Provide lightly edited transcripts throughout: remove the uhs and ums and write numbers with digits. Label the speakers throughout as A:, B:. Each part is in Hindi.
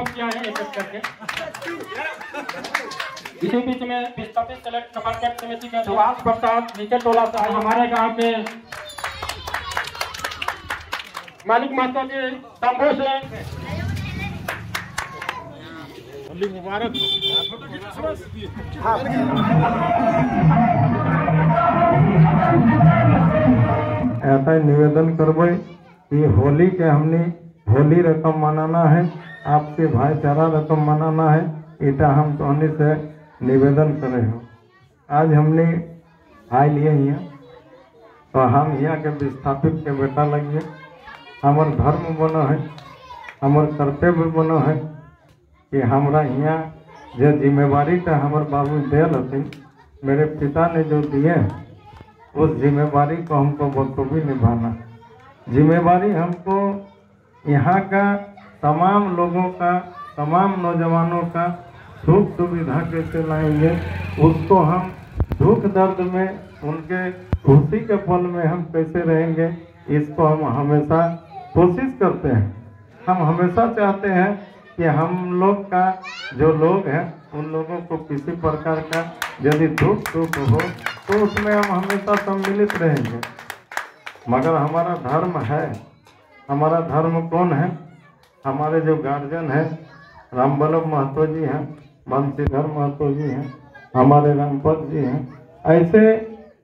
A: सब किया है एक एक करके। इसी बीच में विस्थापित सेलेक्ट मार्केट समिति के सुभाष प्रसाद नीचे टोला से हमारे गांव के मालिक मास्टर जी तंबू से मुबारक
B: ऐसा निवेदन करबे कि होली के हमने होली रकम मनाना है, आपके भाईचारा रकम मनाना है, इटा हम तोहनी से निवेदन करे हो। आज हमने आए लिए यहाँ तो हम यहाँ के विस्थापित के बेटा लगिए, हमार धर्म बनो है, हमार कर्तव्य बनो है कि हमरा यहाँ जो जिम्मेवारी था हमारे बाबू दिल हथिन, मेरे पिता ने जो दिए उस जिम्मेवारी को हमको बखूबी निभाना। जिम्मेवारी हमको यहाँ का तमाम लोगों का, तमाम नौजवानों का सुख सुविधा कैसे लाएंगे, उसको हम दुख दर्द में उनके खुशी के पल में हम कैसे रहेंगे, इसको हम हमेशा कोशिश करते हैं। हम हमेशा चाहते हैं कि हम लोग का जो लोग हैं उन लोगों को किसी प्रकार का यदि दुख सुख हो तो उसमें हम हमेशा सम्मिलित रहेंगे। मगर हमारा धर्म है, हमारा धर्म कौन है? हमारे जो गार्जियन हैं रामबल्लभ महतो जी हैं, बंशीधर महतो जी हैं, हमारे रामपत जी हैं, ऐसे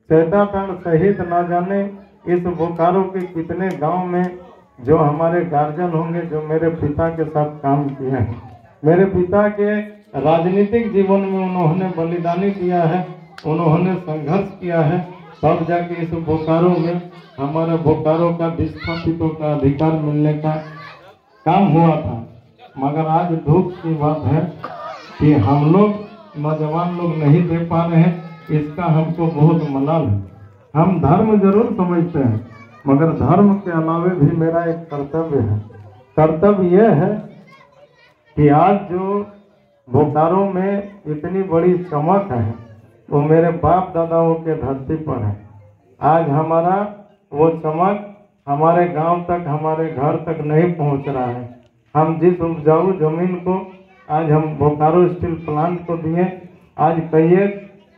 B: चैताताड़ सहित ना जाने इस बोकारो के कितने गांव में जो हमारे गार्जियन होंगे जो मेरे पिता के साथ काम किए हैं। मेरे पिता के राजनीतिक जीवन में उन्होंने बलिदानी दिया है, उन्होंने संघर्ष किया है, तब जाके इस बोकारो में हमारे बोकारो का विस्थापितों का अधिकार मिलने का काम हुआ था। मगर आज दुख की बात है कि हम लोग नौजवान लोग नहीं दे पा रहे हैं, इसका हमको बहुत मलाल है। हम धर्म जरूर समझते हैं मगर धर्म के अलावे भी मेरा एक कर्तव्य है। कर्तव्य यह है कि आज जो बोकारो में इतनी बड़ी चमक है वो मेरे बाप दादाओं के धरती पर है। आज हमारा वो चमक हमारे गांव तक, हमारे घर तक नहीं पहुंच रहा है। हम जिस उपजाऊ जमीन को आज हम बोकारो स्टील प्लांट को दिए, आज कई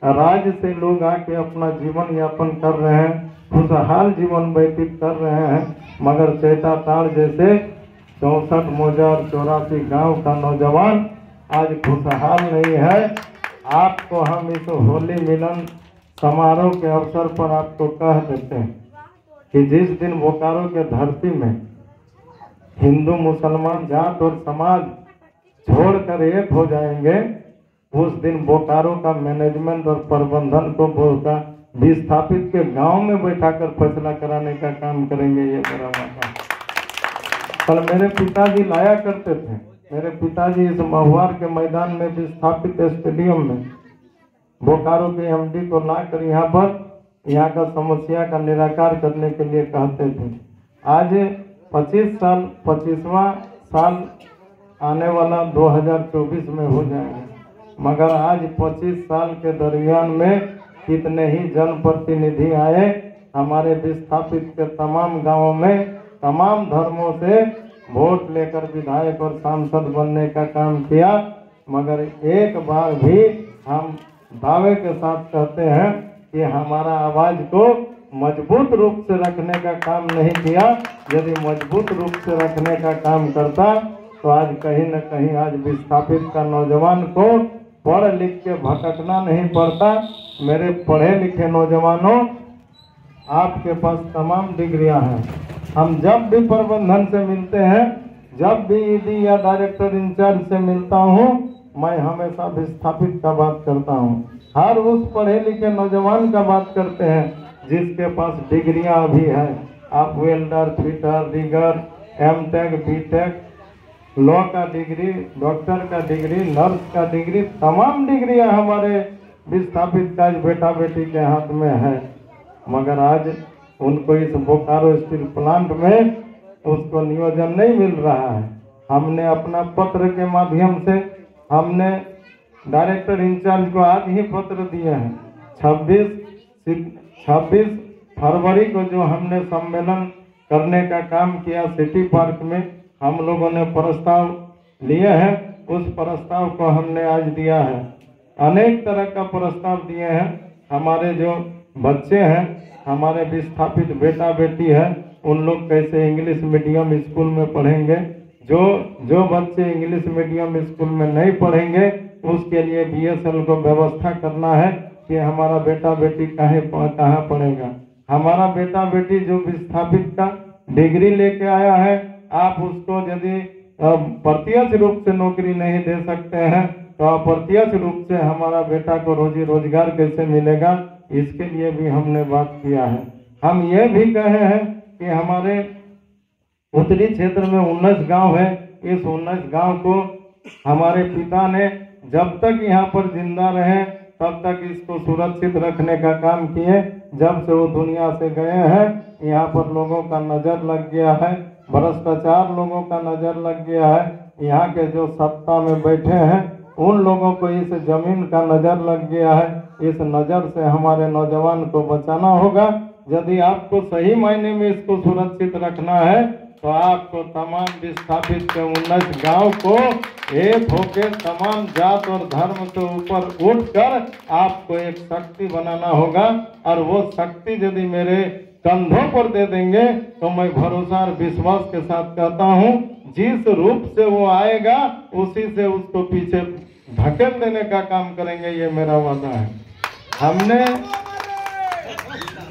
B: राज्य से लोग आके अपना जीवन यापन कर रहे हैं, खुशहाल जीवन व्यतीत कर रहे हैं। मगर चैताताड़ जैसे 64 मौजा और 84 गाँव का नौजवान आज खुशहाल नहीं है। आपको हम इस होली मिलन समारोह के अवसर पर आपको कह देते हैं कि जिस दिन बोकारो के धरती में हिंदू मुसलमान जात और समाज छोड़कर एक हो जाएंगे, उस दिन बोकारो का मैनेजमेंट और प्रबंधन को बोलता विस्थापित के गांव में बैठाकर फैसला कराने का काम करेंगे। ये मेरा वादा। कल मेरे पिताजी लाया करते थे, मेरे पिताजी इस महुआर के मैदान में विस्थापित स्टेडियम में बोकारो के एमडी को लाकर यहाँ का समस्या का निराकार करने के लिए कहते थे। आज 25वां साल आने वाला 2024 में हो जाएगा, मगर आज 25 साल के दरमियान में कितने ही जनप्रतिनिधि आए, हमारे विस्थापित के तमाम गांवों में तमाम धर्मों से वोट लेकर विधायक और सांसद बनने का काम किया। मगर एक बार भी हम दावे के साथ कहते हैं कि हमारा आवाज को मजबूत रूप से रखने का काम नहीं किया। यदि मजबूत रूप से रखने का काम करता तो आज कहीं न कहीं आज विस्थापित का नौजवान को पढ़ लिख के भटकना नहीं पड़ता। मेरे पढ़े लिखे नौजवानों, आपके पास तमाम डिग्रियां हैं। हम जब भी प्रबंधन से मिलते हैं, जब भी ईडी या डायरेक्टर इंचार्ज से मिलता हूं, मैं हमेशा विस्थापित का बात करता हूं। हर उस पढ़े लिखे नौजवान का बात करते हैं जिसके पास डिग्रियां भी हैं। आप welder, fitter, rigger, MTech, BTech, law का डिग्री, डॉक्टर का डिग्री, नर्स का डिग्री, तमाम डिग्रियां हमारे विस्थापित का बेटा बेटी के हाथ में है। मगर आज उनको इस बोकारो स्टील प्लांट में उसको नियोजन नहीं मिल रहा है। हमने अपना पत्र के माध्यम से हमने डायरेक्टर इंचार्ज को आज ही पत्र दिए हैं। 26 फरवरी को जो हमने सम्मेलन करने का काम किया सिटी पार्क में, हम लोगों ने प्रस्ताव लिए हैं, उस प्रस्ताव को हमने आज दिया है। अनेक तरह का प्रस्ताव दिए हैं। हमारे जो बच्चे हैं, हमारे विस्थापित बेटा बेटी है, उन लोग कैसे इंग्लिश मीडियम स्कूल में पढ़ेंगे। जो बच्चे इंग्लिश मीडियम स्कूल में नहीं पढ़ेंगे उसके लिए BSL को व्यवस्था करना है कि हमारा बेटा बेटी कहाँ पढ़ेगा। हमारा बेटा बेटी जो विस्थापित का डिग्री लेके आया है, आप उसको यदि प्रत्यक्ष रूप से नौकरी नहीं दे सकते हैं तो अप्रत्यक्ष रूप से हमारा बेटा को रोजी रोजगार कैसे मिलेगा, इसके लिए भी हमने बात किया है। हम ये भी कहे हैं कि हमारे उत्तरी क्षेत्र में 19 गांव है। इस 19 गांव को हमारे पिता ने जब तक यहाँ पर जिंदा रहे तब तक इसको सुरक्षित रखने का काम किए। जब से वो दुनिया से गए हैं, यहाँ पर लोगों का नजर लग गया है, भ्रष्टाचार लोगों का नजर लग गया है। यहाँ के जो सत्ता में बैठे हैं उन लोगों को इस जमीन का नजर लग गया है। इस नजर से हमारे नौजवान को बचाना होगा। यदि आपको सही मायने में इसको सुरक्षित रखना है तो आपको तमाम विस्थापित के 19 गांव को एक होकर तमाम जात और धर्म के ऊपर उठकर आपको एक शक्ति बनाना होगा। और वो शक्ति यदि मेरे कंधों पर दे देंगे तो मैं भरोसा और विश्वास के साथ कहता हूँ, जिस रूप से वो आएगा उसी से उसको पीछे धकेल देने का काम करेंगे। ये मेरा वादा है।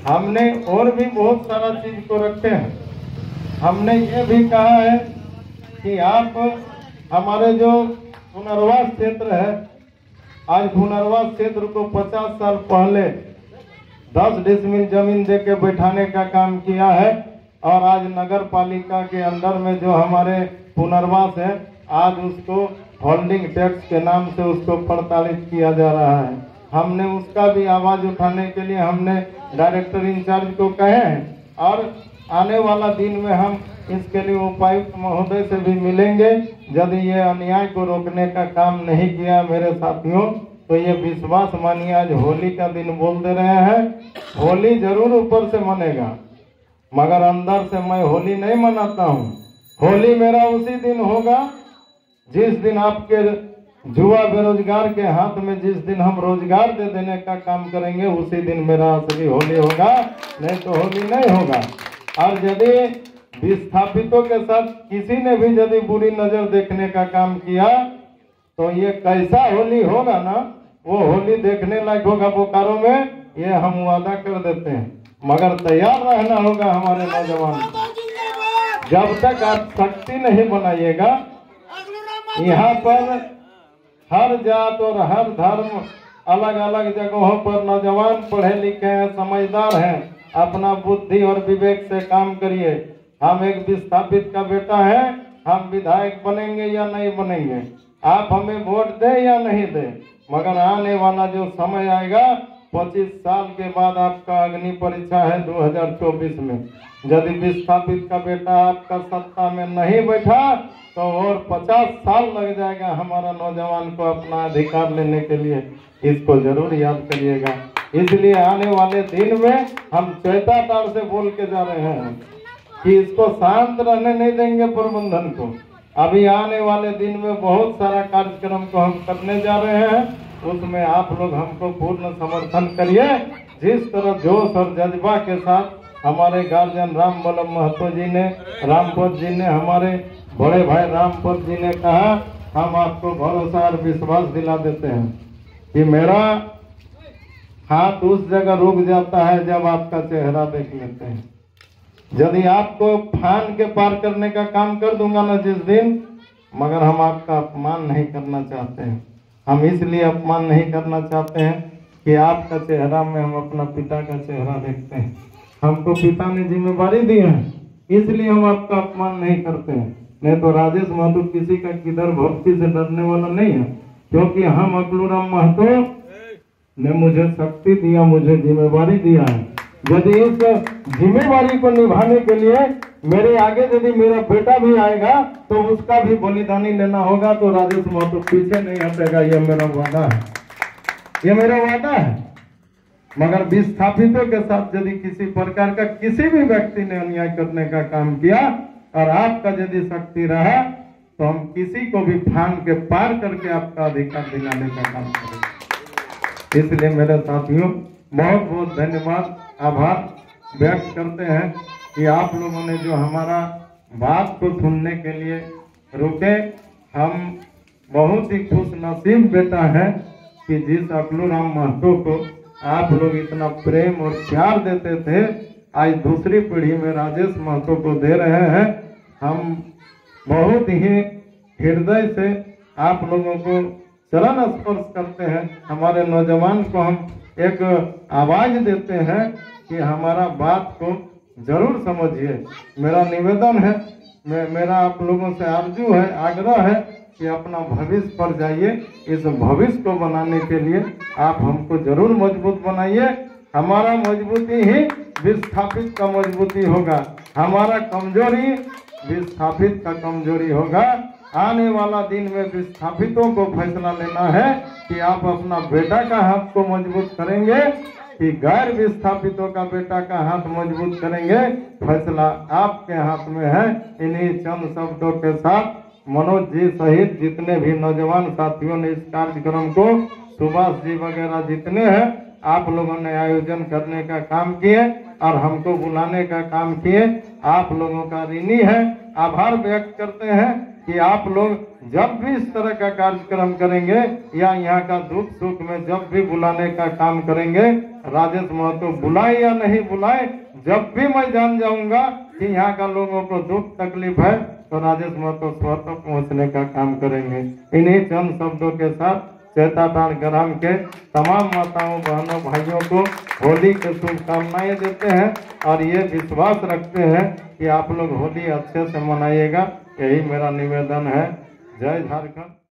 B: हमने और भी बहुत सारा चीज को रखे हैं। हमने ये भी कहा है कि आप हमारे जो पुनर्वास क्षेत्र है, आज पुनर्वास क्षेत्र को 50 साल पहले 10 डिसमिल जमीन दे के बैठाने का काम किया है। और आज नगर पालिका के अंदर में जो हमारे पुनर्वास है, आज उसको होल्डिंग टैक्स के नाम से उसको प्रताड़ित किया जा रहा है। हमने उसका भी आवाज उठाने के लिए हमने डायरेक्टर इंचार्ज को कहे हैं और आने वाला दिन में हम इसके लिए उपायुक्त महोदय से भी मिलेंगे। यदि ये अन्याय को रोकने का काम नहीं किया मेरे साथियों, तो ये विश्वास मानिए, आज होली का दिन बोल दे रहे हैं, होली जरूर ऊपर से मनेगा मगर अंदर से मैं होली नहीं मनाता हूँ। होली मेरा उसी दिन होगा जिस दिन आपके जुआ बेरोजगार के हाथ में, जिस दिन हम रोजगार दे देने का काम करेंगे, उसी दिन मेरा असली होली होगा, नहीं तो होली नहीं होगा। और यदि विस्थापितों के साथ किसी ने भी यदि बुरी नजर देखने का काम किया तो ये कैसा होली होगा ना, वो होली देखने लायक होगा बोकारो में, ये हम वादा कर देते हैं। मगर तैयार रहना होगा हमारे नौजवान। जब तक आप शक्ति नहीं बनाइएगा, यहाँ पर हर जात और हर धर्म अलग अलग जगहों पर नौजवान पढ़े लिखे हैं, समझदार हैं, अपना बुद्धि और विवेक से काम करिए। हम एक विस्थापित का बेटा है, हम विधायक बनेंगे या नहीं बनेंगे, आप हमें वोट दें या नहीं दें, मगर आने वाला जो समय आएगा 25 साल के बाद आपका अग्नि परीक्षा है 2024 में। यदि विस्थापित का बेटा आपका सत्ता में नहीं बैठा तो और 50 साल लग जाएगा हमारा नौजवान को अपना अधिकार लेने के लिए। इसको जरूर याद करिएगा। इसलिए आने वाले दिन में हम चैताताड़ से बोल के जा रहे हैं कि इसको शांत रहने नहीं देंगे प्रबंधन को। अभी आने वाले दिन में बहुत सारा कार्यक्रम को हम करने जा रहे हैं, उसमें आप लोग हमको पूर्ण समर्थन करिए। जिस तरह जोश और जज्बा के साथ हमारे गार्जियन राम वल्लभ महतो जी ने, रामपत जी ने, हमारे बड़े भाई रामपत जी ने कहा, हम आपको भरोसा और विश्वास दिला देते हैं कि मेरा हाथ उस जगह रुक जाता है जब आपका चेहरा देख लेते हैं। यदि आपको फान के पार करने का काम कर दूंगा ना जिस दिन, मगर हम आपका अपमान नहीं करना चाहते हैं। हम इसलिए अपमान नहीं करना चाहते हैं कि आपका चेहरा में हम अपना पिता का चेहरा देखते हैं। हमको पिता ने जिम्मेवारी दी है, इसलिए हम आपका अपमान नहीं करते हैं। नहीं तो राजेश महतो किसी का किधर भक्ति से डरने वाला नहीं है, क्योंकि हम अकलूराम महतो ने मुझे शक्ति दिया, मुझे जिम्मेवारी दिया है। यदि इस जिम्मेवारी को निभाने के लिए मेरे आगे यदि मेरा बेटा भी आएगा तो उसका भी बलिदानी लेना होगा, तो राजेश महतो पीछे नहीं हटेगा। ये मेरा वादा है, ये मेरा वादा है। मगर विस्थापितों के साथ यदि किसी प्रकार का किसी भी व्यक्ति ने अन्याय करने का काम किया और आपका यदि शक्ति रहा तो हम किसी को भी फान के पार करके आपका अधिकार दिलाने का काम करेंगे। इसलिए मेरे साथियों बहुत बहुत धन्यवाद, आभार व्यक्त करते हैं कि आप लोगों ने जो हमारा बात को सुनने के लिए रुके। हम बहुत ही खुश नसीब बेटा है कि जिस अकलूराम महतो को आप लोग इतना प्रेम और प्यार देते थे, आज दूसरी पीढ़ी में राजेश महतो को दे रहे हैं। हम बहुत ही हृदय से आप लोगों को चरण स्पर्श करते हैं। हमारे नौजवान को हम एक आवाज देते हैं कि हमारा बात को जरूर समझिए। मेरा निवेदन है, मेरा आप लोगों से आरजू है, आग्रह है कि अपना भविष्य पर जाइए। इस भविष्य को बनाने के लिए आप हमको जरूर मजबूत बनाइए। हमारा मजबूती ही विस्थापित का मजबूती होगा, हमारा कमजोरी विस्थापित का कमजोरी होगा। आने वाला दिन में विस्थापितों को फैसला लेना है कि आप अपना बेटा का हाथ को मजबूत करेंगे कि गैर विस्थापितों का बेटा का हाथ मजबूत करेंगे। फैसला आपके हाथ में है। इन्हीं चंद शब्दों के साथ मनोज जी सहित जितने भी नौजवान साथियों ने इस कार्यक्रम को, सुभाष जी वगैरह जितने हैं, आप लोगों ने आयोजन करने का काम किए और हमको बुलाने का काम किए। आप लोगों का ऋणी है, आभार व्यक्त करते हैं कि आप लोग जब भी इस तरह का कार्यक्रम करेंगे या यहाँ का दुख सुख में जब भी बुलाने का काम करेंगे, राजेश महतो बुलाए या नहीं बुलाए, जब भी मैं जान जाऊंगा कि यहाँ का लोगों को दुख तकलीफ है तो राजेश महतो स्वतः पहुँचने का काम करेंगे। इन्हीं चंद शब्दों के साथ चैताटांड़ ग्राम के तमाम माताओं बहनों भाइयों को होली की शुभकामनाएं देते हैं और ये विश्वास रखते हैं कि आप लोग होली अच्छे से मनाइएगा। यही मेरा निवेदन है। जय झारखंड।